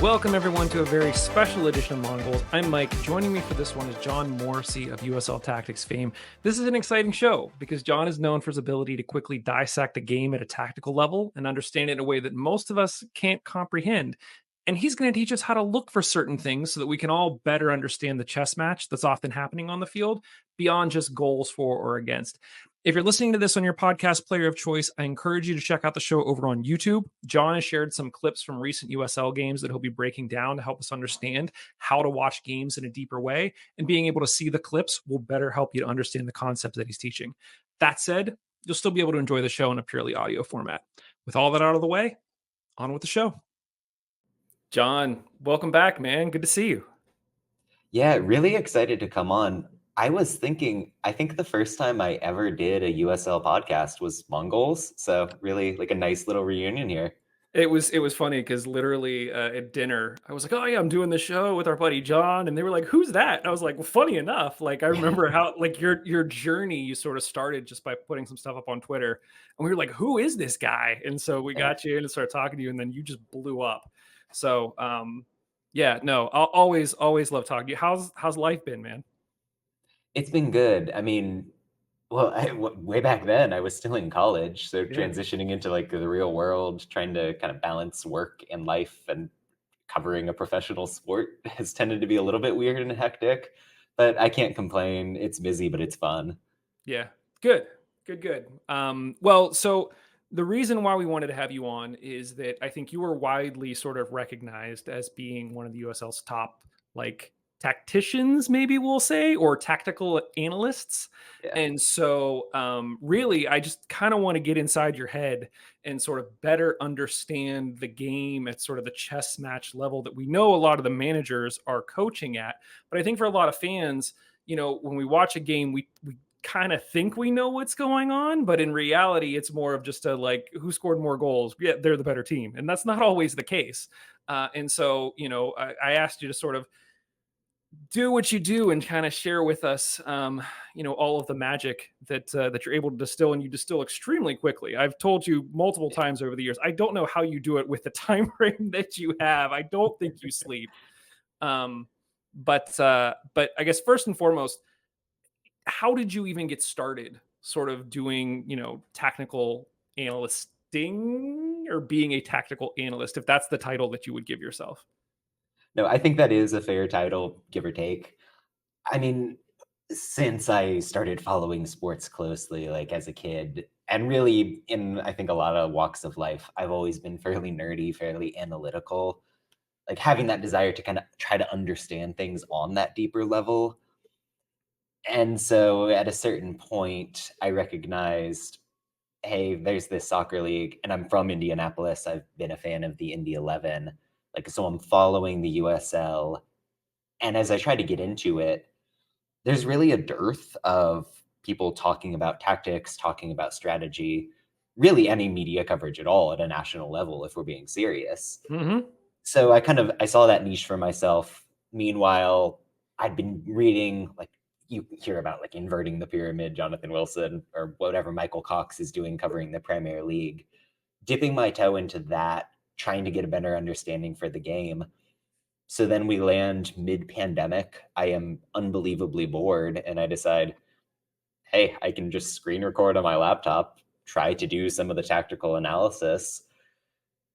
Welcome, everyone, to a very special edition of Mongols. I'm Mike. Joining me for this one is John Morrissey of USLTactics fame. This is an exciting show because John is known for his ability to quickly dissect a game at a tactical level and understand it in a way that most of us can't comprehend. And he's going to teach us how to look for certain things so that we can all better understand the chess match that's often happening on the field beyond just goals for or against. If you're listening to this on your podcast player of choice, I encourage you to check out the show over on YouTube. John has shared some clips from recent USL games that he'll be breaking down to help us understand how to watch games in a deeper way. And being able to see the clips will better help you to understand the concepts that he's teaching. That said, you'll still be able to enjoy the show in a purely audio format. With all that out of the way, on with the show. John, welcome back, man. Good to see you. Yeah, really excited to come on. I was thinking, I think the first time I ever did a USL podcast was Mongols. So really like a nice little reunion here. It was funny because literally at dinner, I was like, "Oh yeah, I'm doing the show with our buddy John," and they were like, "Who's that?" And I was like, "Well, funny enough, like I remember how like your journey you sort of started just by putting some stuff up on Twitter, and we were like, "Who is this guy?" And so we got you in and started talking to you, and then you just blew up. So yeah, no, I'll always love talking to you. How's life been, man? It's been good. I mean, well, way back then I was still in college, so Yeah. transitioning into like the real world, trying to kind of balance work and life and covering a professional sport has tended to be a little bit weird and hectic, but I can't complain. It's busy, but it's fun. Yeah. Good. Good. Well, so the reason why we wanted to have you on is that I think you were widely sort of recognized as being one of the USL's top like tacticians, maybe we'll say, or tactical analysts. Yeah. And so really I just kind of want to get inside your head and sort of better understand the game at sort of the chess match level that we know a lot of the managers are coaching at. But I think for a lot of fans, when we watch a game, we kind of think we know what's going on, but in reality, it's more of just a like who scored more goals. Yeah, they're the better team, and that's not always the case. And so, I asked you to sort of do what you do and kind of share with us, all of the magic that you're able to distill, and you distill extremely quickly. I've told you multiple times over the years. I don't know how you do it with the time frame that you have. I don't think you sleep. Um, but I guess first and foremost, how did you even get started sort of doing, technical analysting or being a tactical analyst, if that's the title that you would give yourself? No, I think that is a fair title, give or take. I mean, since I started following sports closely, like as a kid, and really in I think a lot of walks of life, I've always been fairly nerdy, fairly analytical, like having that desire to kind of try to understand things on that deeper level. And so at a certain point, I recognized, hey, there's this soccer league, and I'm from Indianapolis. I've been a fan of the Indy 11. Like, so I'm following the USL. And as I try to get into it, there's really a dearth of people talking about tactics, talking about strategy, really any media coverage at all at a national level, if we're being serious. Mm-hmm. So I saw that niche for myself. Meanwhile, I'd been reading, like, you hear about like inverting the pyramid, Jonathan Wilson, or whatever Michael Cox is doing covering the Premier League, dipping my toe into that, trying to get a better understanding for the game. So then we land mid-pandemic. I am unbelievably bored, and I decide, hey, I can just screen record on my laptop, try to do some of the tactical analysis.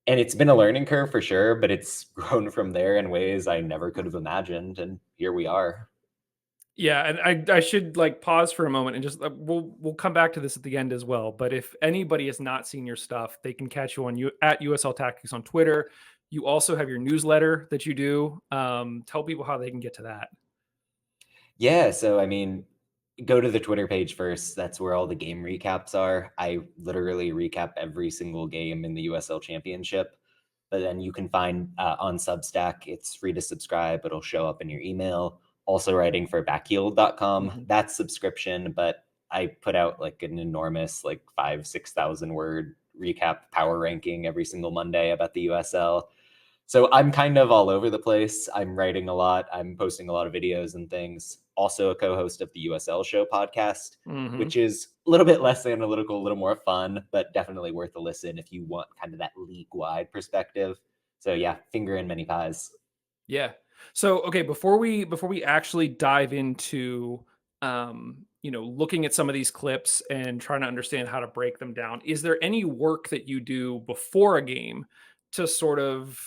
And it's been a learning curve for sure, but it's grown from there in ways I never could have imagined. And here we are. Yeah, and I should like pause for a moment and just we'll come back to this at the end as well. But if anybody has not seen your stuff, they can catch you on you at USL Tactics on Twitter. You also have your newsletter that you do. Tell people how they can get to that. Yeah, so I mean, go to the Twitter page first. That's where all the game recaps are. I literally recap every single game in the USL Championship. But then you can find on Substack, it's free to subscribe. It'll show up in your email. Also writing for backheeled.com. Mhm. That's subscription, but I put out like an enormous, like 6,000 word recap power ranking every single Monday about the USL. So I'm kind of all over the place. I'm writing a lot. I'm posting a lot of videos and things. Also a co-host of the USL Show podcast, Mhm. which is a little bit less analytical, a little more fun, but definitely worth a listen if you want kind of that league-wide perspective. So yeah, finger in many pies. Yeah. So, okay, before we actually dive into looking at some of these clips and trying to understand how to break them down, is there any work that you do before a game to sort of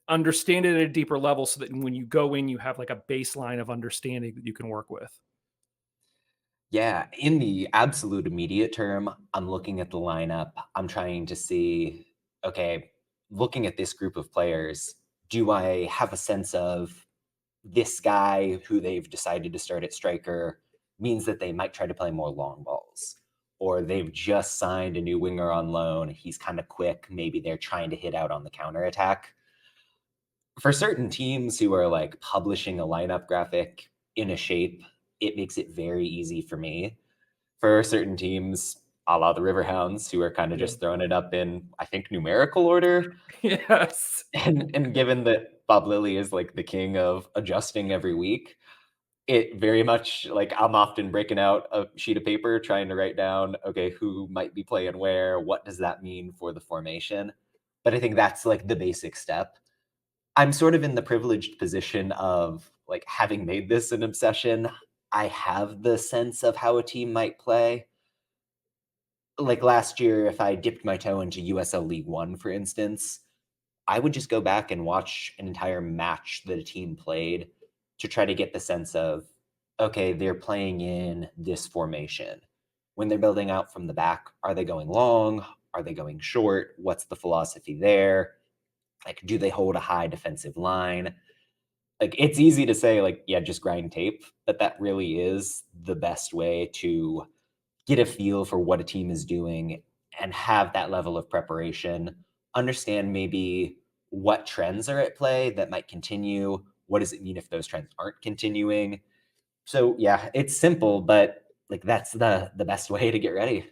understand it at a deeper level so that when you go in you have like a baseline of understanding that you can work with? Yeah, in the absolute immediate term, I'm looking at the lineup. I'm trying to see, okay, looking at this group of players, do I have a sense of this guy who they've decided to start at striker means that they might try to play more long balls? Or they've just signed a new winger on loan. He's kind of quick. Maybe they're trying to hit out on the counter attack. For certain teams who are like publishing a lineup graphic in a shape, it makes it very easy for me. For certain teams, a la the Riverhounds, who are kind of Yeah. just throwing it up in, I think, numerical order. Yes. And given that Bob Lilly is like the king of adjusting every week, it very much like I'm often breaking out a sheet of paper trying to write down, okay, who might be playing where, what does that mean for the formation? But I think that's like the basic step. I'm sort of in the privileged position of like having made this an obsession. I have the sense of how a team might play. Like last year, if I dipped my toe into USL League One, for instance, I would just go back and watch an entire match that a team played to try to get the sense of, okay, they're playing in this formation. When they're building out from the back, are they going long? Are they going short? What's the philosophy there? Like, do they hold a high defensive line? Like, it's easy to say, like, yeah, just grind tape, but that really is the best way to get a feel for what a team is doing and have that level of preparation, understand maybe what trends are at play that might continue. What does it mean if those trends aren't continuing? So yeah, it's simple, but like that's the best way to get ready.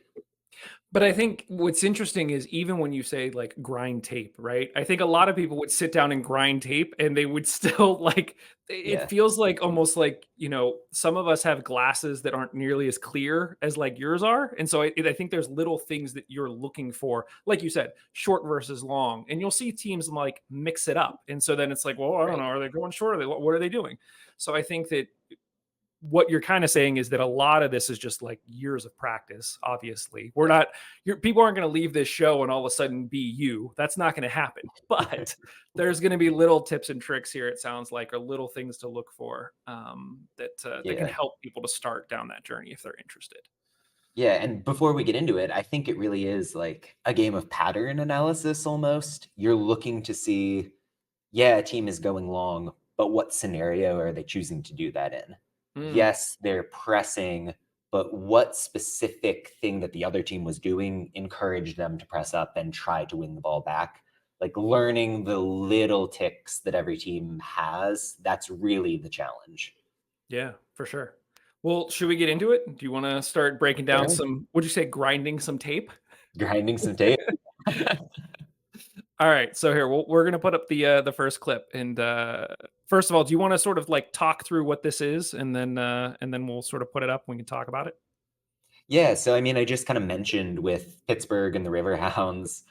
But I think what's interesting is even when you say like grind tape, right? I think a lot of people would sit down and grind tape and they would still like it Yeah. feels like almost like, some of us have glasses that aren't nearly as clear as like yours are. And so I think there's little things that you're looking for, like you said, short versus long. And you'll see teams like mix it up. And so then it's like, well, I don't know, Right. are they going short? Are they what are they doing? So I think that what you're kind of saying is that a lot of this is just like years of practice. Obviously, we're not people aren't going to leave this show and all of a sudden be you. That's not going to happen. But there's going to be little tips and tricks here, it sounds like, or little things to look for, that can Yeah. help people to start down that journey if they're interested. Yeah, and before we get into it, I think it really is like a game of pattern analysis almost. You're looking to see, yeah, a team is going long, but what scenario are they choosing to do that in? Mm, Yes, they're pressing, but what specific thing that the other team was doing encouraged them to press up and try to win the ball back? Like learning the little ticks that every team has, that's really the challenge. yeah, for sure. Well, should we get into it? Do you want to start breaking down Sure. some? Would you say grinding some tape? Grinding some tape. All right, so here we're gonna put up the first clip, and first of all, do you want to sort of like talk through what this is, and then we'll sort of put it up. And we can talk about it. Yeah, so I mean, I just kind of mentioned with Pittsburgh and the Riverhounds,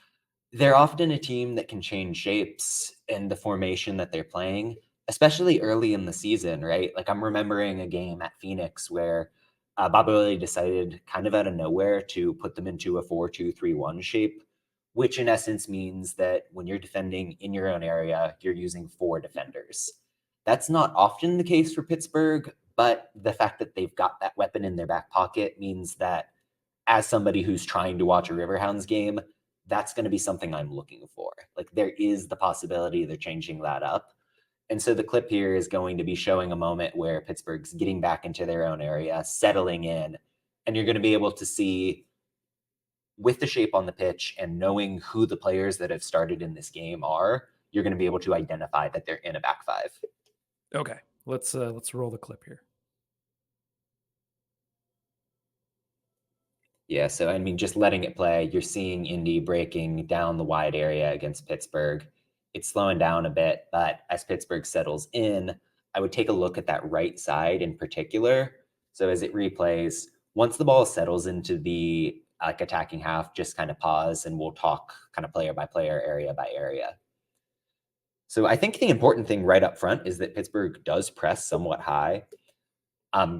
they're often a team that can change shapes and the formation that they're playing, especially early in the season, right? Like I'm remembering a game at Phoenix where Bob Lilly decided kind of out of nowhere to put them into a 4-2-3-1 shape, which in essence means that when you're defending in your own area, you're using four defenders. That's not often the case for Pittsburgh, but the fact that they've got that weapon in their back pocket means that as somebody who's trying to watch a Riverhounds game, that's going to be something I'm looking for. Like there is the possibility they're changing that up. And so the clip here is going to be showing a moment where Pittsburgh's getting back into their own area, settling in, and you're going to be able to see with the shape on the pitch and knowing who the players that have started in this game are, you're going to be able to identify that they're in a back five. Okay, let's roll the clip here. Yeah, so I mean, just letting it play, you're seeing Indy breaking down the wide area against Pittsburgh. It's slowing down a bit, but as Pittsburgh settles in, I would take a look at that right side in particular. So as it replays, once the ball settles into the like attacking half, just kind of pause and we'll talk kind of player by player, area by area. So I think the important thing right up front is that Pittsburgh does press somewhat high.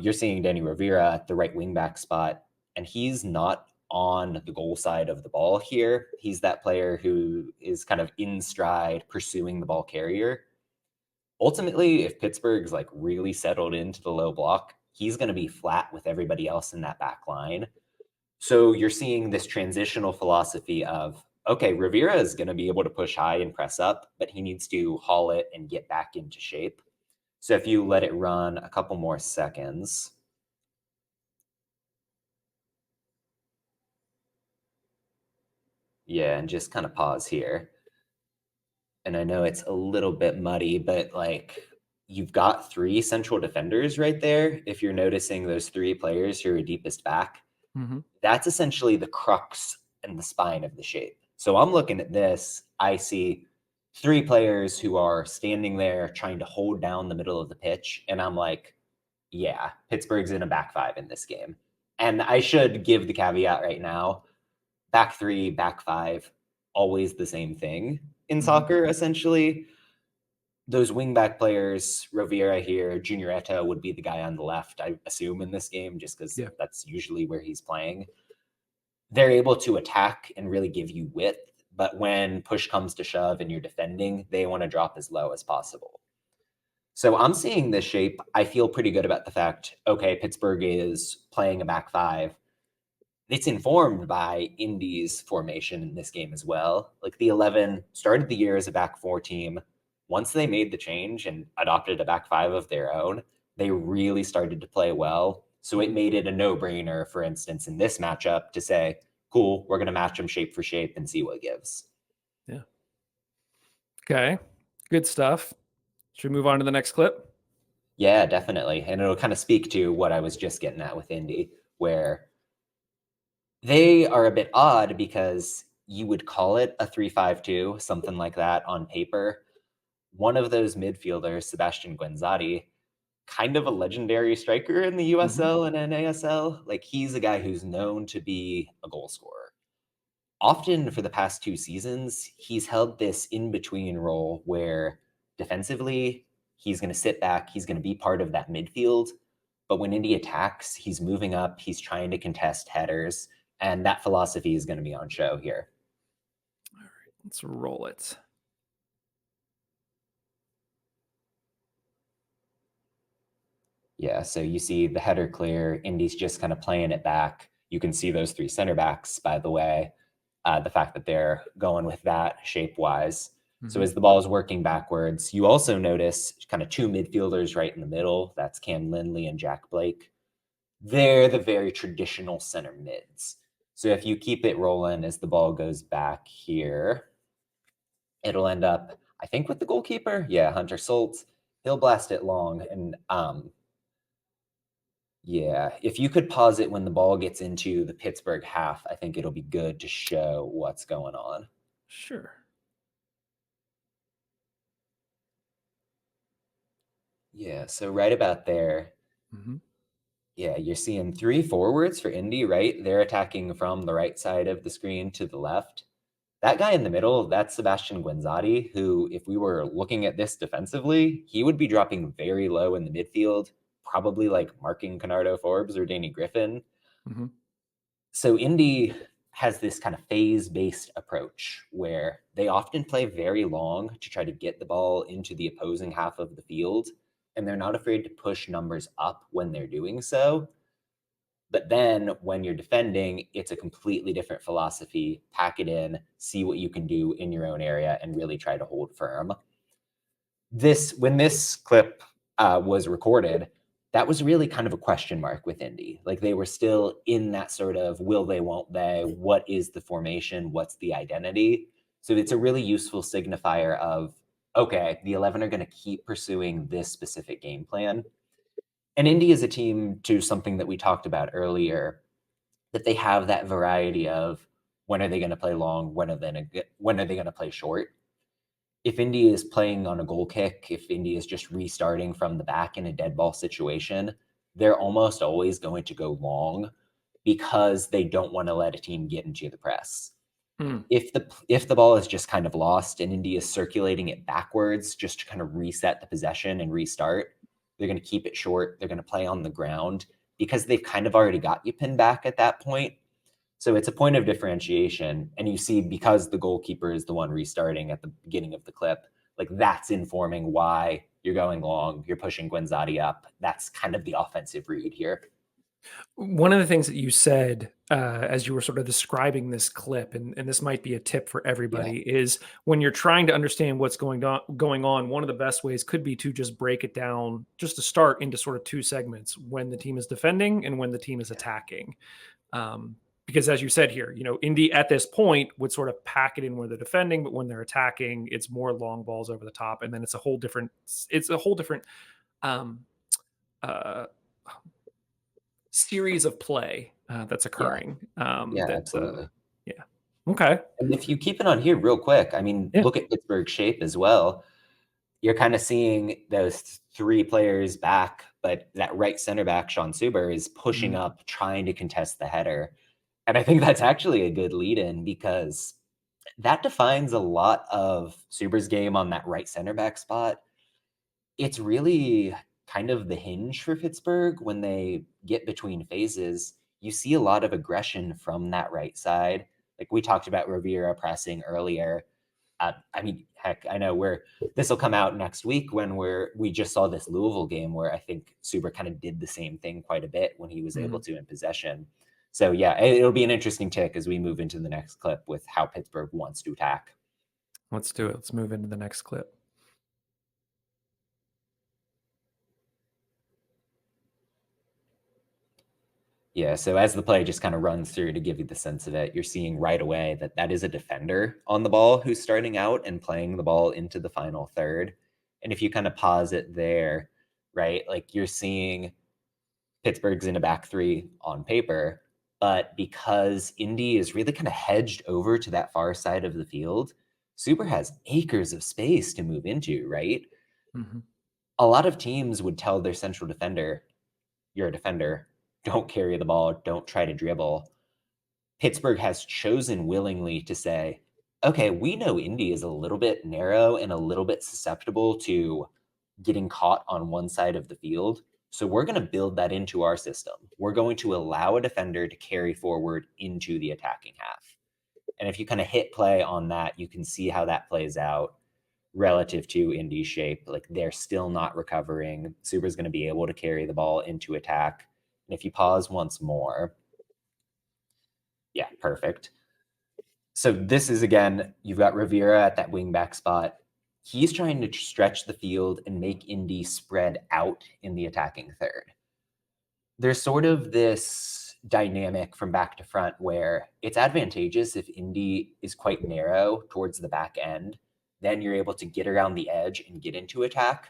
You're seeing Danny Rivera at the right wingback spot, and he's not on the goal side of the ball here. He's that player who is kind of in stride, pursuing the ball carrier. Ultimately, if Pittsburgh's like really settled into the low block, he's going to be flat with everybody else in that back line. So you're seeing this transitional philosophy of, okay, Rivera is going to be able to push high and press up, but he needs to haul it and get back into shape. So if you let it run a couple more seconds, yeah, and just kind of pause here. And I know it's a little bit muddy, but like you've got three central defenders right there. If you're noticing those three players who are deepest back, that's essentially the crux and the spine of the shape. So I'm looking at this, I see three players who are standing there trying to hold down the middle of the pitch. And I'm like, yeah, Pittsburgh's in a back five in this game. And I should give the caveat right now, back three, back five, always the same thing in soccer, essentially. Those wingback players, Rovira here, Junior Eto would be the guy on the left, I assume, in this game, just because that's usually where he's playing. They're able to attack and really give you width, but when push comes to shove and you're defending, they want to drop as low as possible. So I'm seeing this shape. I feel pretty good about the fact, okay, Pittsburgh is playing a back five. It's informed by Indy's formation in this game as well. Like the 11 started the year as a back four team. Once they made the change and adopted a back five of their own, they really started to play well. So it made it a no-brainer, for instance, in this matchup to say, cool, we're going to match them shape for shape and see what gives. Yeah. Okay. Good stuff. Should we move on to the next clip? Yeah, definitely. And it'll kind of speak to what I was just getting at with Indy, where they are a bit odd because you would call it a 3-5-2, something like that on paper. One of those midfielders, Sebastian Guenzati, kind of a legendary striker in the USL and NASL. Like he's a guy who's known to be a goal scorer. Often for the past 2 seasons, he's held this in-between role where defensively, he's going to sit back, he's going to be part of that midfield. But when Indy attacks, he's moving up, he's trying to contest headers, and that philosophy is going to be on show here. All right, let's roll it. Yeah, so you see the header clear, Indy's just kind of playing it back. You can see those 3 center backs, by the way, the fact that they're going with that shape-wise. So as the ball is working backwards, you also notice kind of 2 midfielders right in the middle. That's Cam Lindley and Jack Blake. They're the very traditional center mids. So if you keep it rolling as the ball goes back here, it'll end up, I think, with the goalkeeper. Yeah, Hunter Soltz. He'll blast it long. And yeah, if you could pause it when the ball gets into the Pittsburgh half, I think it'll be good to show what's going on. Sure. Yeah, so right about there. Yeah, you're seeing 3 forwards for Indy, right? They're attacking from the right side of the screen to the left. That guy in the middle, that's Sebastian Guenzati, who, if we were looking at this defensively, he would be dropping very low in the midfield, probably like marking Canardo Forbes or Danny Griffin. So Indy has this kind of phase-based approach where they often play very long to try to get the ball into the opposing half of the field, and they're not afraid to push numbers up when they're doing so. But then when you're defending, it's a completely different philosophy. Pack it in, see what you can do in your own area, and really try to hold firm. When this clip was recorded, that was really kind of a question mark with Indy. Like they were still in that sort of will they, won't they? What is the formation? What's the identity? So it's a really useful signifier of, okay, the 11 are going to keep pursuing this specific game plan. And Indy is a team, to something that we talked about earlier, that they have that variety of when are they going to play long, when are they going to play short. If Indy is playing on a goal kick, if Indy is just restarting from the back in a dead ball situation, they're almost always going to go long because they don't want to let a team get into the press. Mm. If the ball is just kind of lost and Indy is circulating it backwards just to kind of reset the possession and restart, they're going to keep it short. They're going to play on the ground because they've kind of already got you pinned back at that point. So it's a point of differentiation. And you see, because the goalkeeper is the one restarting at the beginning of the clip, like that's informing why you're going long, you're pushing Guenzati up. That's kind of the offensive read here. One of the things that you said as you were sort of describing this clip, and this might be a tip for Yeah. everybody, is when you're trying to understand what's going on, one of the best ways could be to just break it down, just to start into sort of two segments: when the team is defending and when the team is attacking. Because as you said here, Indy at this point would sort of pack it in where they're defending, but when they're attacking, it's more long balls over the top, and then it's a whole different um, uh, series of play that's Yeah. occurring. Yeah, absolutely. Yeah. Okay. And if you keep it on here real quick, I mean, Yeah. look at Pittsburgh's shape as well. You're kind of seeing those three players back, but that right center back, Sean Suber, is pushing Mhm. up, trying to contest the header. And I think that's actually a good lead in because that defines a lot of Suber's game on that right center back spot. It's really kind of the hinge for Pittsburgh when they get between phases. You see a lot of aggression from that right side. Like we talked about Rivera pressing earlier. I mean, heck, I know this will come out next week when we just saw this Louisville game where I think Suber kind of did the same thing quite a bit when he was able Mhm. to in possession. So yeah, it'll be an interesting tick as we move into the next clip with how Pittsburgh wants to attack. Let's do it. Let's move into the next clip. Yeah, so as the play just kind of runs through to give you the sense of it, you're seeing right away that that is a defender on the ball who's starting out and playing the ball into the final third. And if you kind of pause it there, right, like you're seeing Pittsburgh's in a back three on paper, but because Indy is really kind of hedged over to that far side of the field, Super has acres of space to move into, right? Mhm. A lot of teams would tell their central defender, you're a defender, don't carry the ball, don't try to dribble. Pittsburgh has chosen willingly to say, okay, we know Indy is a little bit narrow and a little bit susceptible to getting caught on one side of the field. So we're going to build that into our system. We're going to allow a defender to carry forward into the attacking half. And if you kind of hit play on that, you can see how that plays out relative to Indy's shape. Like they're still not recovering. Super's going to be able to carry the ball into attack. And if you pause once more, yeah, perfect. So this is again, you've got Rivera at that wingback spot. He's trying to stretch the field and make Indy spread out in the attacking third. There's sort of this dynamic from back to front where it's advantageous if Indy is quite narrow towards the back end. Then you're able to get around the edge and get into attack.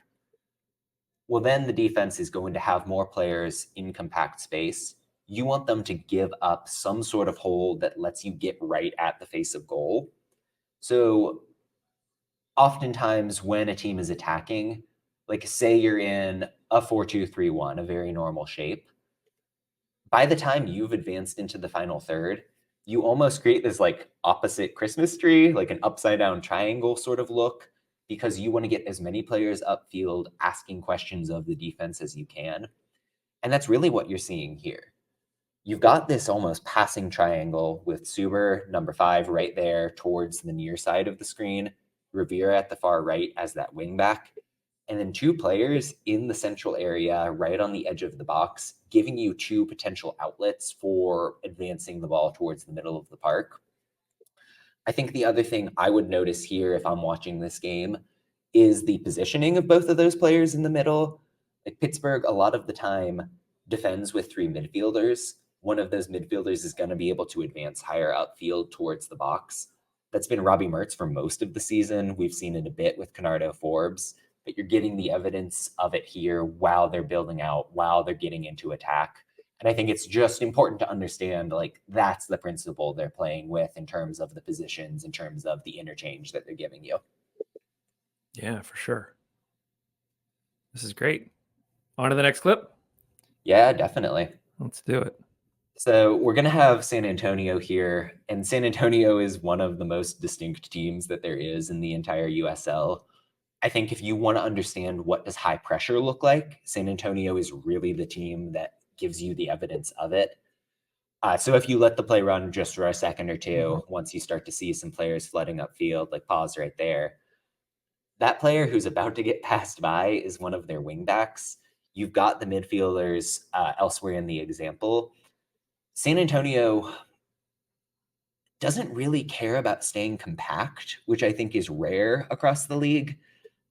Well, then the defense is going to have more players in compact space. You want them to give up some sort of hole that lets you get right at the face of goal. So oftentimes when a team is attacking, like say you're in a 4-2-3-1, a very normal shape, by the time you've advanced into the final third, you almost create this like opposite Christmas tree, like an upside down triangle sort of look, because you want to get as many players upfield asking questions of the defense as you can. And that's really what you're seeing here. You've got this almost passing triangle with Suber, number 5, right there towards the near side of the screen, Rivera at the far right as that wing back, and then two players in the central area right on the edge of the box, giving you two potential outlets for advancing the ball towards the middle of the park. I think the other thing I would notice here if I'm watching this game is the positioning of both of those players in the middle. Like Pittsburgh, a lot of the time, defends with three midfielders. One of those midfielders is going to be able to advance higher upfield towards the box. That's been Robbie Mertz for most of the season. We've seen it a bit with Canardo Forbes, but you're getting the evidence of it here while they're building out, while they're getting into attack. And I think it's just important to understand like that's the principle they're playing with in terms of the positions, in terms of the interchange that they're giving you. Yeah, for sure. This is great. On to the next clip. Yeah, definitely. Let's do it. So we're going to have San Antonio here, and San Antonio is one of the most distinct teams that there is in the entire USL. I think if you want to understand what does high pressure look like, San Antonio is really the team that gives you the evidence of it. So if you let the play run just for a second or two, once you start to see some players flooding upfield, like pause right there, that player who's about to get passed by is one of their wingbacks. You've got the midfielders elsewhere in the example. San Antonio doesn't really care about staying compact, which I think is rare across the league.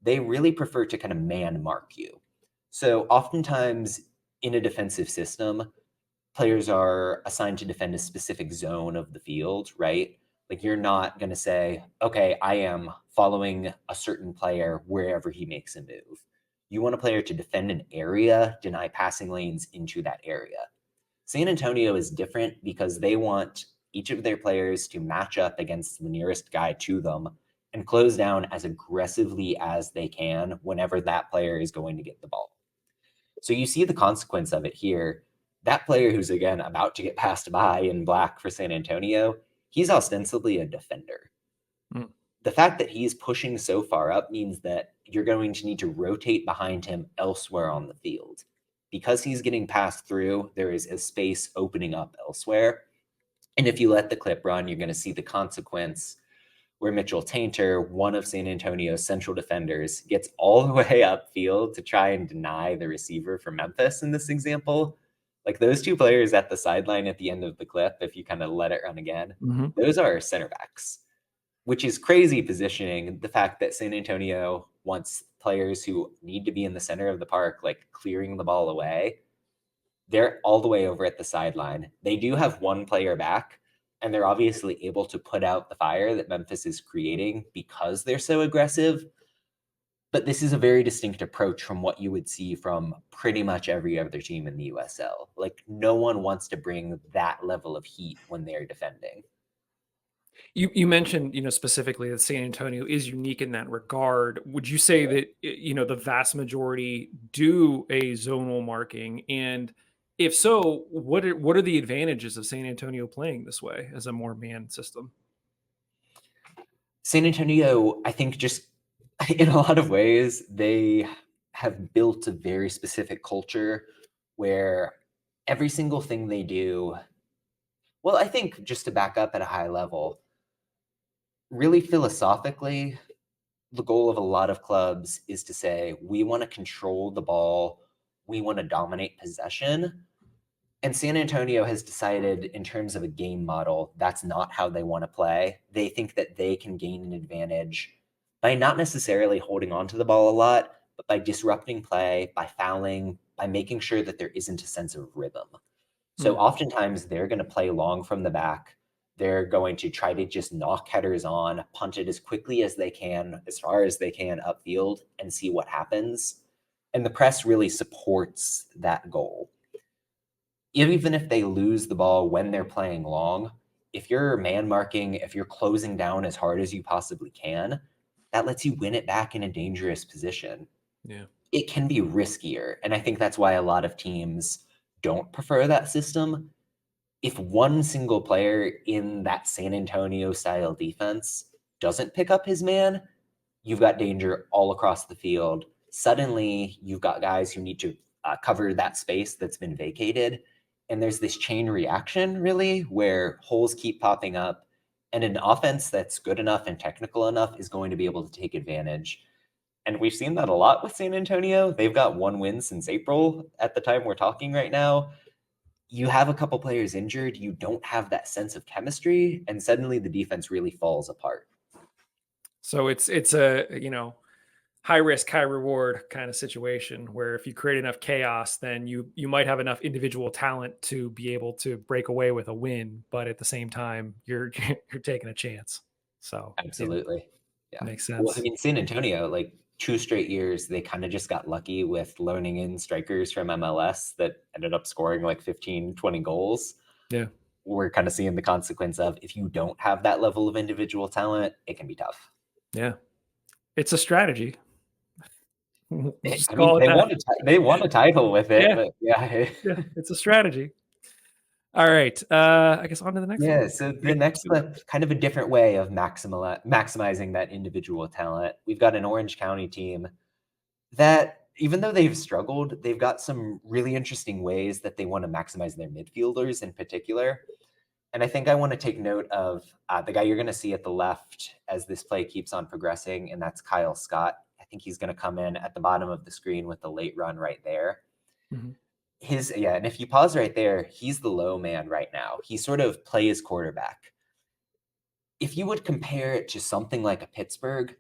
They really prefer to kind of man mark you. So oftentimes in a defensive system, players are assigned to defend a specific zone of the field, right? Like you're not going to say, okay, I am following a certain player wherever he makes a move. You want a player to defend an area, deny passing lanes into that area. San Antonio is different because they want each of their players to match up against the nearest guy to them and close down as aggressively as they can whenever that player is going to get the ball. So you see the consequence of it here. That player who's, again, about to get passed by in black for San Antonio, he's ostensibly a defender. Mm. The fact that he's pushing so far up means that you're going to need to rotate behind him elsewhere on the field. Because he's getting passed through, there is a space opening up elsewhere. And if you let the clip run, you're going to see the consequence where Mitchell Tainter, one of San Antonio's central defenders, gets all the way upfield to try and deny the receiver for Memphis in this example. Like those two players at the sideline at the end of the clip, if you kind of let it run again, those are center backs, which is crazy positioning. The fact that San Antonio wants players who need to be in the center of the park, like clearing the ball away, they're all the way over at the sideline. They do have one player back, and they're obviously able to put out the fire that Memphis is creating because they're so aggressive. But this is a very distinct approach from what you would see from pretty much every other team in the USL. Like, no one wants to bring that level of heat when they're defending. You mentioned, specifically that San Antonio is unique in that regard. Would you say that, the vast majority do a zonal marking? And if so, what are the advantages of San Antonio playing this way as a more man system? San Antonio, I think, just in a lot of ways, they have built a very specific culture where every single thing they do, well, I think just to back up at a high level, really philosophically, the goal of a lot of clubs is to say, we want to control the ball, we want to dominate possession. And San Antonio has decided, in terms of a game model, that's not how they want to play. They think that they can gain an advantage by not necessarily holding on to the ball a lot, but by disrupting play, by fouling, by making sure that there isn't a sense of rhythm. So oftentimes they're going to play long from the back. They're going to try to just knock headers on, punt it as quickly as they can, as far as they can upfield, and see what happens. And the press really supports that goal. Even if they lose the ball when they're playing long, if you're man marking, if you're closing down as hard as you possibly can, that lets you win it back in a dangerous position. Yeah. It can be riskier. And I think that's why a lot of teams don't prefer that system. If one single player in that San Antonio style defense doesn't pick up his man, you've got danger all across the field. Suddenly, you've got guys who need to cover that space that's been vacated. And there's this chain reaction, really, where holes keep popping up. And an offense that's good enough and technical enough is going to be able to take advantage. And we've seen that a lot with San Antonio. They've got one win since April at the time we're talking right now. You have a couple players injured, you don't have that sense of chemistry, and suddenly the defense really falls apart. So it's a, high risk, high reward kind of situation where if you create enough chaos, then you might have enough individual talent to be able to break away with a win, but at the same time, you're you're taking a chance. So Absolutely. Yeah. makes Well, I sense. mean, San Antonio, like 2 straight years, they kind of just got lucky with loaning in strikers from MLS that ended up scoring like 15, 20 goals. Yeah. We're kind of seeing the consequence of if you don't have that level of individual talent, it can be tough. Yeah. It's a strategy. We'll just I mean, call it that. they won a title with it, Yeah. but yeah. Yeah. It's a strategy. All right. I guess on to the next one. Yeah, so the next clip, kind of a different way of maximizing that individual talent. We've got an Orange County team that, even though they've struggled, they've got some really interesting ways that they want to maximize their midfielders in particular. And I think I want to take note of the guy you're going to see at the left as this play keeps on progressing, and that's Kyle Scott. I think he's going to come in at the bottom of the screen with the late run right there. Mm-hmm. And if you pause right there, he's the low man right now. He sort of plays quarterback. If you would compare it to something like a Pittsburgh,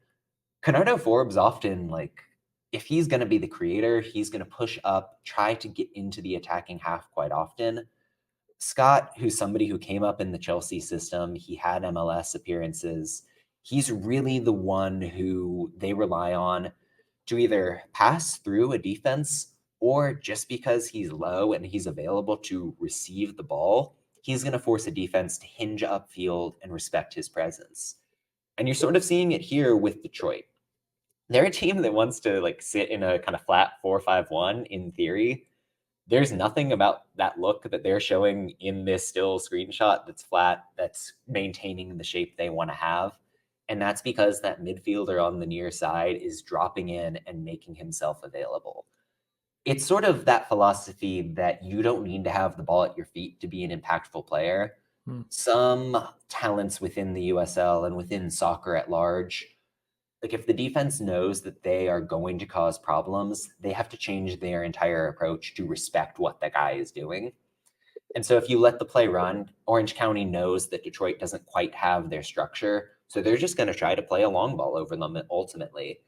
Canardo Forbes often, like, if he's going to be the creator, he's going to push up, try to get into the attacking half quite often. Scott, who's somebody who came up in the Chelsea system, he had MLS appearances. He's really the one who they rely on to either pass through a defense, or just because he's low and he's available to receive the ball, he's going to force a defense to hinge upfield and respect his presence. And you're sort of seeing it here with Detroit. They're a team that wants to like sit in a kind of flat 4-5-1 in theory. There's nothing about that look that they're showing in this still screenshot that's flat, that's maintaining the shape they want to have. And that's because that midfielder on the near side is dropping in and making himself available. It's sort of that philosophy that you don't need to have the ball at your feet to be an impactful player. Some talents within the USL and within soccer at large, like if the defense knows that they are going to cause problems, they have to change their entire approach to respect what the guy is doing. And so if you let the play run, Orange County knows that Detroit doesn't quite have their structure. So they're just going to try to play a long ball over them ultimately.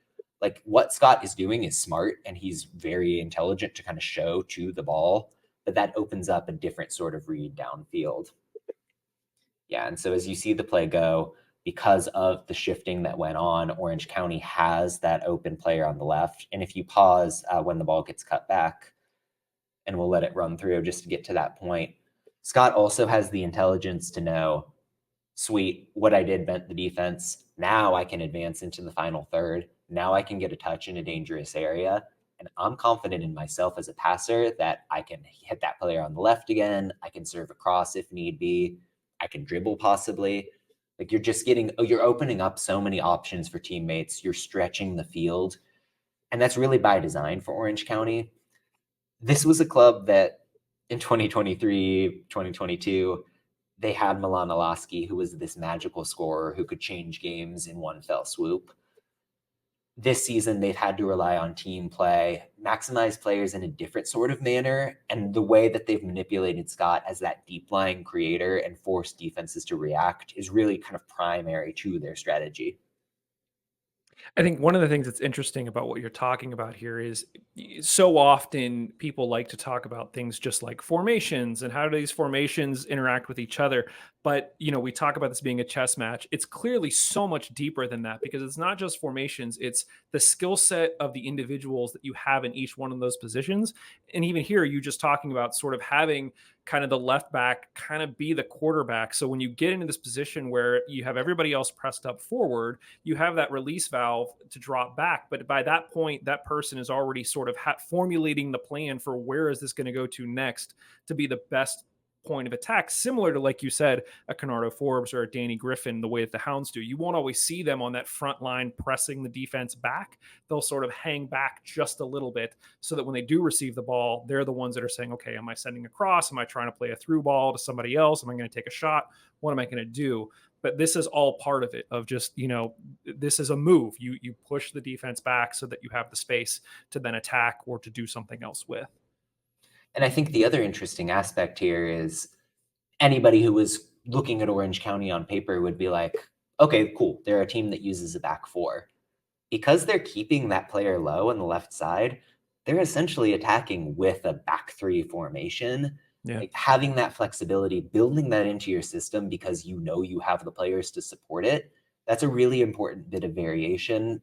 Like what Scott is doing is smart, and he's very intelligent to kind of show to the ball, but that opens up a different sort of read downfield. Yeah, and so as you see the play go, because of the shifting that went on, Orange County has that open player on the left. And if you pause when the ball gets cut back, and we'll let it run through just to get to that point, Scott also has the intelligence to know, sweet, what I did bent the defense. Now I can advance into the final third. Now I can get a touch in a dangerous area. And I'm confident in myself as a passer that I can hit that player on the left again. I can serve across if need be. I can dribble possibly. Like you're opening up so many options for teammates. You're stretching the field. And that's really by design for Orange County. This was a club that in 2023, 2022, they had Milan Alaski, who was this magical scorer who could change games in one fell swoop. This season, they've had to rely on team play, maximize players in a different sort of manner. And the way that they've manipulated Scott as that deep-lying creator and forced defenses to react is really kind of primary to their strategy. I think one of the things that's interesting about what you're talking about here is so often people like to talk about things just like formations and how do these formations interact with each other. But, we talk about this being a chess match. It's clearly so much deeper than that because it's not just formations, it's the skill set of the individuals that you have in each one of those positions. And even here, you just talking about sort of having kind of the left back kind of be the quarterback. So when you get into this position where you have everybody else pressed up forward, you have that release valve to drop back. But by that point, that person is already sort of formulating the plan for where is this going to go to next to be the best point of attack, similar to, like you said, a Canardo Forbes or a Danny Griffin, the way that the Hounds do. You won't always see them on that front line pressing the defense back. They'll sort of hang back just a little bit so that when they do receive the ball, they're the ones that are saying, okay, am I sending across? Am I trying to play a through ball to somebody else? Am I going to take a shot? What am I going to do? But this is all part of it, of just, this is a move. You push the defense back so that you have the space to then attack or to do something else with. And I think the other interesting aspect here is anybody who was looking at Orange County on paper would be like, okay, cool. They're a team that uses a back four. Because they're keeping that player low on the left side, they're essentially attacking with a back three formation. Yeah. Like having that flexibility, building that into your system because you know you have the players to support it. That's a really important bit of variation.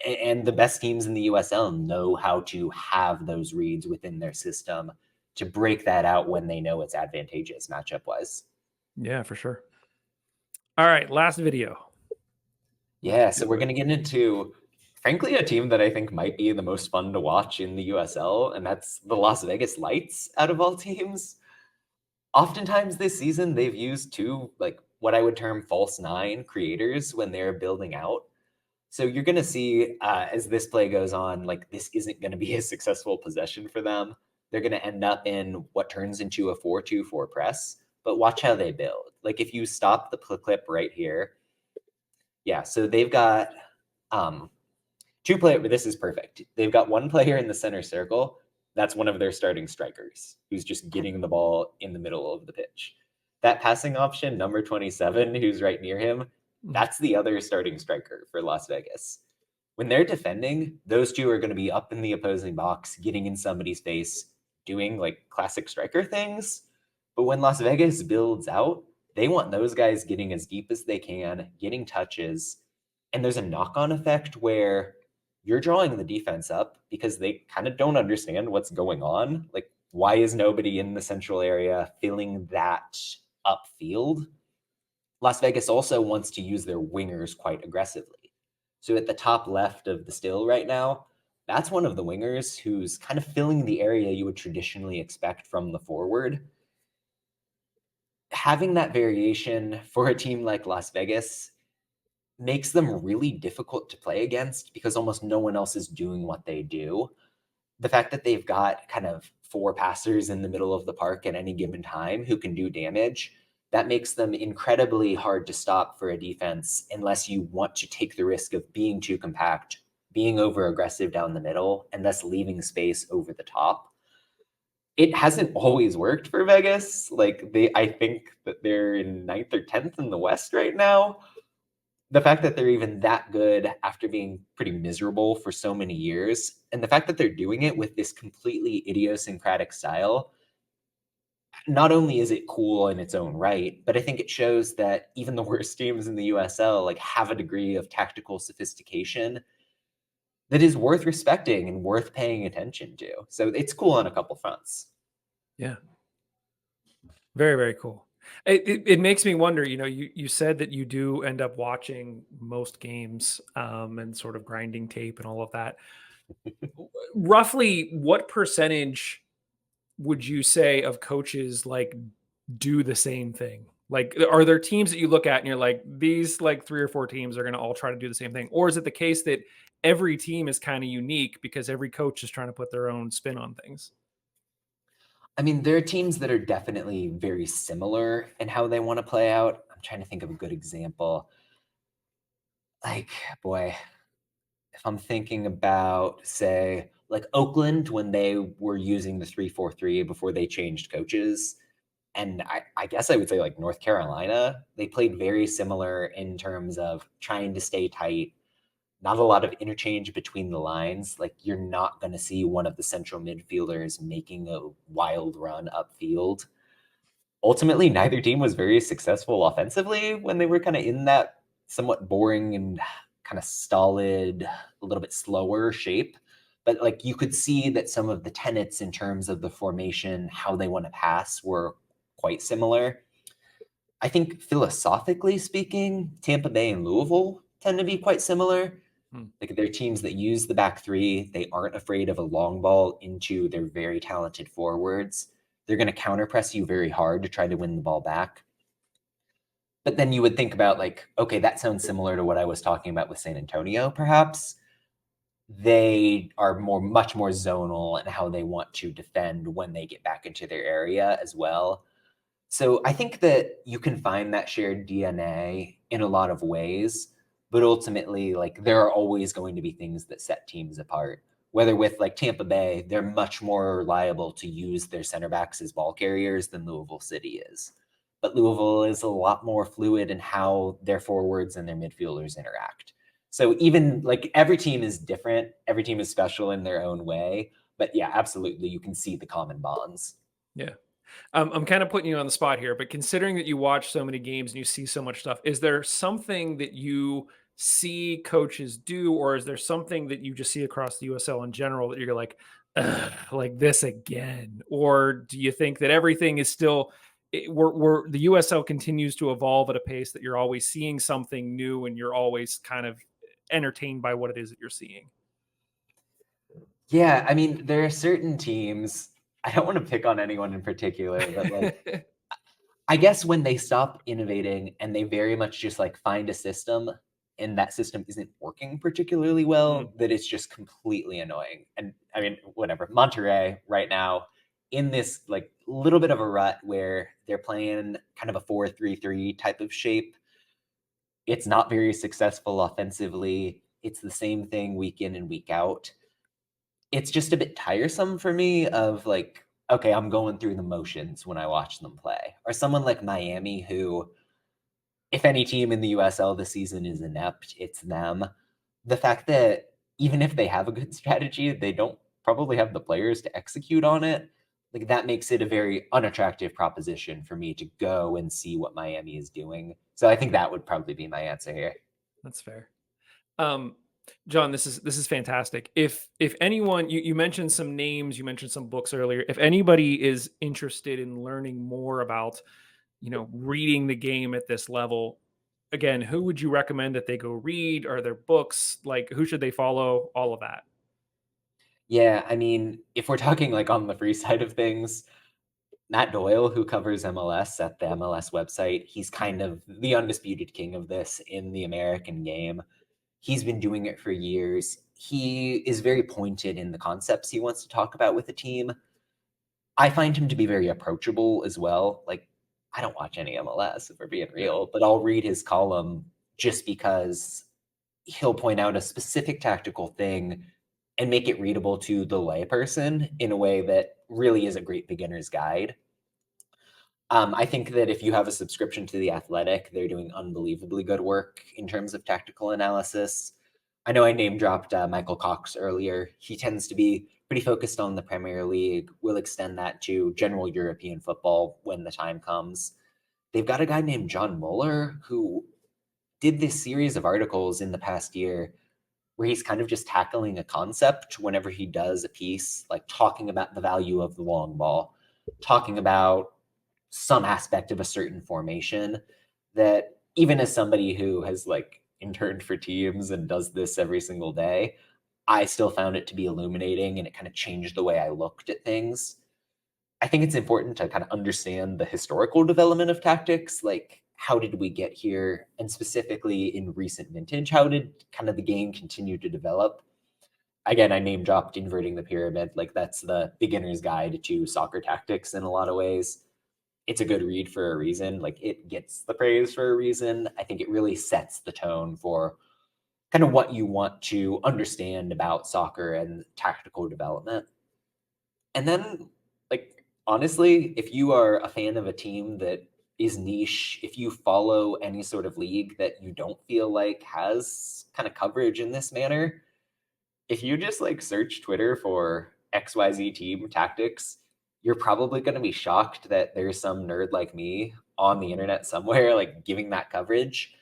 And the best teams in the USL know how to have those reads within their system to break that out when they know it's advantageous matchup wise. Yeah, for sure. All right, last video. Yeah, so we're going to get into, frankly, a team that I think might be the most fun to watch in the USL, and that's the Las Vegas Lights out of all teams. oftentimes this season they've used two, like what I would term false nine creators when they're building out. So you're going to see as this play goes on, like this isn't going to be a successful possession for them. They're going to end up in what turns into a 4-2-4 press. But watch how they build. Like if you stop the clip right here, yeah. So they've got two players. This is perfect. They've got one player in the center circle. That's one of their starting strikers who's just getting the ball in the middle of the pitch. That passing option, number 27, who's right near him, that's the other starting striker for Las Vegas. When they're defending, those two are going to be up in the opposing box, getting in somebody's face, doing like classic striker things. But when Las Vegas builds out, they want those guys getting as deep as they can, getting touches. And there's a knock-on effect where you're drawing the defense up because they kind of don't understand what's going on. Like, why is nobody in the central area filling that upfield? Las Vegas also wants to use their wingers quite aggressively. So at the top left of the still right now, that's one of the wingers who's kind of filling the area you would traditionally expect from the forward. Having that variation for a team like Las Vegas makes them really difficult to play against because almost no one else is doing what they do. The fact that they've got kind of four passers in the middle of the park at any given time who can do damage, that makes them incredibly hard to stop for a defense unless you want to take the risk of being too compact, being over aggressive down the middle, and thus leaving space over the top. It hasn't always worked for Vegas. Like I think that they're in 9th or 10th in the West right now. The fact that they're even that good after being pretty miserable for so many years, and the fact that they're doing it with this completely idiosyncratic style, not only is it cool in its own right, but I think it shows that even the worst teams in the USL like have a degree of tactical sophistication that is worth respecting and worth paying attention to. So it's cool on a couple fronts. Yeah. Very, very cool. It makes me wonder, you said that you do end up watching most games and sort of grinding tape and all of that. Roughly what percentage would you say of coaches like do the same thing? Like, are there teams that you look at and you're like, these like three or four teams are going to all try to do the same thing? Or is it the case that every team is kind of unique because every coach is trying to put their own spin on things? I mean, there are teams that are definitely very similar in how they want to play out. I'm trying to think of a good example. Like, boy, if I'm thinking about, say, like Oakland when they were using the 3-4-3 before they changed coaches, and I guess I would say like North Carolina, they played very similar in terms of trying to stay tight, not a lot of interchange between the lines. Like you're not going to see one of the central midfielders making a wild run upfield. Ultimately, neither team was very successful offensively when they were kind of in that somewhat boring and kind of stolid, a little bit slower shape. But like you could see that some of the tenets in terms of the formation, how they want to pass were quite similar. I think philosophically speaking, Tampa Bay and Louisville tend to be quite similar. Like they're teams that use the back three. They aren't afraid of a long ball into their very talented forwards. They're going to counter press you very hard to try to win the ball back. But then you would think about like, okay, that sounds similar to what I was talking about with San Antonio, perhaps. They are much more zonal in how they want to defend when they get back into their area as well. So I think that you can find that shared DNA in a lot of ways, but ultimately, like there are always going to be things that set teams apart. Whether with like Tampa Bay, they're much more liable to use their center backs as ball carriers than Louisville City is. But Louisville is a lot more fluid in how their forwards and their midfielders interact. So even like every team is different, every team is special in their own way. But yeah, absolutely, you can see the common bonds. Yeah. I'm kind of putting you on the spot here, but considering that you watch so many games and you see so much stuff, is there something that you see coaches do, or is there something that you just see across the USL in general that you're like, "Ugh, like this again? Or do you think that everything is still, we're the USL continues to evolve at a pace that you're always seeing something new and you're always kind of entertained by what it is that you're seeing? Yeah, I mean, there are certain teams, I don't want to pick on anyone in particular, but like I guess when they stop innovating and they very much just like find a system and that system isn't working particularly Mm, well, that it's just completely annoying. And I mean, whatever. Monterey right now in this like little bit of a rut where they're playing kind of a 4-3-3 type of shape. It's not very successful offensively. It's the same thing week in and week out. It's just a bit tiresome for me of like, okay, I'm going through the motions when I watch them play. Or someone like Miami who, if any team in the USL this season is inept, it's them. The fact that even if they have a good strategy, they don't probably have the players to execute on it. Like that makes it a very unattractive proposition for me to go and see what Miami is doing. So I think that would probably be my answer here. that's fair. Um, John, this is fantastic. If anyone, you mentioned some names, you mentioned some books earlier. If anybody is interested in learning more about, reading the game at this level, again, who would you recommend that they go read? Are there books? Like, who should they follow? All of that. Yeah, I mean, if we're talking like on the free side of things, Matt Doyle, who covers MLS at the MLS website, he's kind of the undisputed king of this in the American game. He's been doing it for years. He is very pointed in the concepts he wants to talk about with the team. I find him to be very approachable as well. Like, I don't watch any MLS if we're being Yeah. real, but I'll read his column just because he'll point out a specific tactical thing and make it readable to the layperson in a way that really is a great beginner's guide. I think that if you have a subscription to The Athletic, they're doing unbelievably good work in terms of tactical analysis. I know I name dropped Michael Cox earlier. He tends to be pretty focused on the Premier League. We'll extend that to general European football when the time comes. They've got a guy named John Muller who did this series of articles in the past year where he's kind of just tackling a concept whenever he does a piece, like talking about the value of the long ball, talking about some aspect of a certain formation that even as somebody who has like interned for teams and does this every single day, I still found it to be illuminating and it kind of changed the way I looked at things. I think it's important to kind of understand the historical development of tactics, like how did we get here? And specifically in recent vintage, how did kind of the game continue to develop? Again, I name dropped inverting the pyramid. Like that's the beginner's guide to soccer tactics in a lot of ways. It's a good read for a reason. Like it gets the praise for a reason. I think it really sets the tone for kind of what you want to understand about soccer and tactical development. And then, like, honestly, if you are a fan of a team that is niche, if you follow any sort of league that you don't feel like has kind of coverage in this manner, if you just like search Twitter for XYZ team tactics, you're probably going to be shocked that there's some nerd like me on the internet somewhere, like giving that coverage.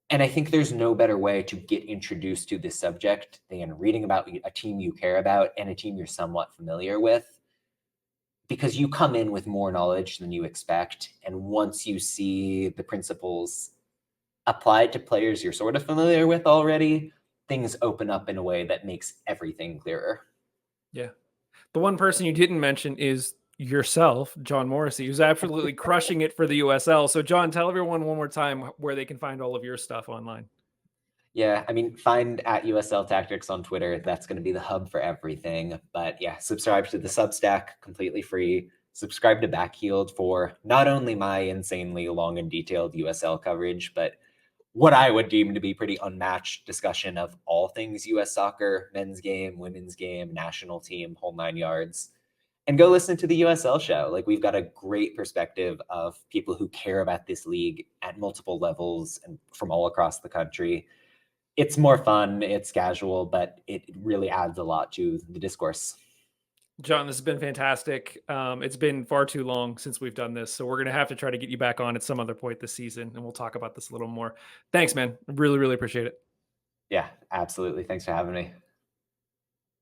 And I think there's no better way to get introduced to this subject than reading about a team you care about and a team you're somewhat familiar with because you come in with more knowledge than you expect. And once you see the principles applied to players you're sort of familiar with already, things open up in a way that makes everything clearer. Yeah. The one person you didn't mention is yourself, John Morrissey, who's absolutely crushing it for the USL. So, John, tell everyone one more time where they can find all of your stuff online. Yeah, I mean, find at USLTactics on Twitter. That's going to be the hub for everything. But yeah, subscribe to the Substack completely free. Subscribe to Backheeled for not only my insanely long and detailed USL coverage, but what I would deem to be pretty unmatched discussion of all things US soccer, men's game, women's game, national team, whole 9 yards. And go listen to the USL show. Like we've got a great perspective of people who care about this league at multiple levels and from all across the country. It's more fun, it's casual, but it really adds a lot to the discourse. John, this has been fantastic. It's been far too long since we've done this, so we're going to have to try to get you back on at some other point this season, and we'll talk about this a little more. Thanks, man. Really, really appreciate it. Yeah, absolutely. Thanks for having me.